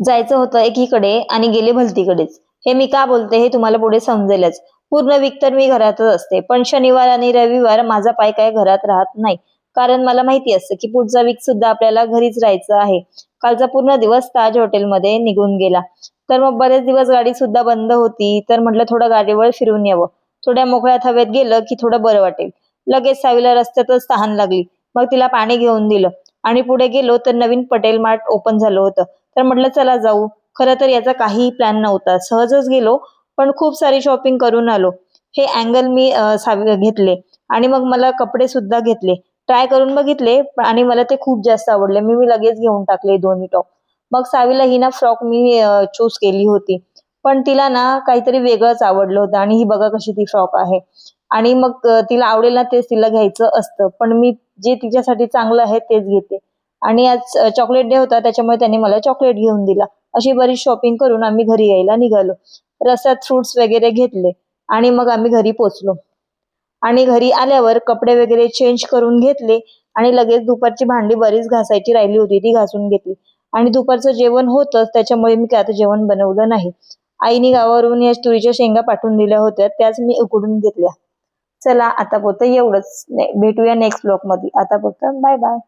जायचं होतं एकीकडे आणि गेले भलतीकडेच. हे मी का बोलते हे तुम्हाला पुढे समजेलच. पूर्ण वीक तर मी घरातच असते, पण शनिवार आणि रविवार माझा पाय काय घरात राहत नाही. कारण मला माहिती असतं की पुढचा वीक सुद्धा आपल्याला घरीच राहायचं आहे. कालचा पूर्ण दिवस ताज हॉटेलमध्ये निघून गेला. तर मग बरेच दिवस गाडी सुद्धा बंद होती, तर म्हटलं थोडं गाडीवर फिरून यावं. थोड्या मोकळ्या हवेत गेलं की थोडं बरं वाटेल. लगेच सावीला रस्त्यातच तहान लागली. मग तिला पाणी घेऊन दिलं आणि पुढे गेलो तर नवीन पटेल मार्ट ओपन झालं होतं. तर म्हटलं चला जाऊ. खरं तर याचा काहीही प्लॅन नव्हता. सहजच गेलो, पण खूप सारी शॉपिंग करून आलो. हे अँगल मी घेतले आणि मग मला कपडे सुद्धा घेतले. ट्राय करून बघितले आणि मला ते खूप जास्त आवडले. मी मी लगेच घेऊन टाकले दोन्ही टॉप. मग सावीला ही ना फ्रॉक मी चूज केली होती. पण तिला ना काहीतरी वेगळंच आवडलं होतं आणि ही बघा कशी ती फ्रॉक आहे. आणि मग तिला आवडेल ना तेच तिला घ्यायचं असतं. पण मी जे तिच्यासाठी चांगलं आहे तेच घेते. आणि आज चॉकलेट डे होता त्याच्यामुळे त्यांनी मला चॉकलेट घेऊन दिला. अशी बरीच शॉपिंग करून आम्ही घरी यायला निघालो. रस्त्यात फ्रुट्स वगैरे घेतले आणि मग आम्ही घरी पोचलो. आणि घरी आल्यावर कपडे वगैरे चेंज करून घेतले आणि लगेच दुपारची भांडी बरीच घासायची राहिली होती ती घासून घेतली. आणि दुपारचं जेवण होतं त्याच्यामुळे मी काय आता जेवण बनवलं नाही. आईने गावावरून या तुरीच्या शेंगा पाठवून दिल्या होत्या त्याच मी उकडून घेतल्या. चला आता पुरतं एवढंच. भेटूया नेक्स्ट ब्लॉग मध्ये. आता पुरतं बाय बाय.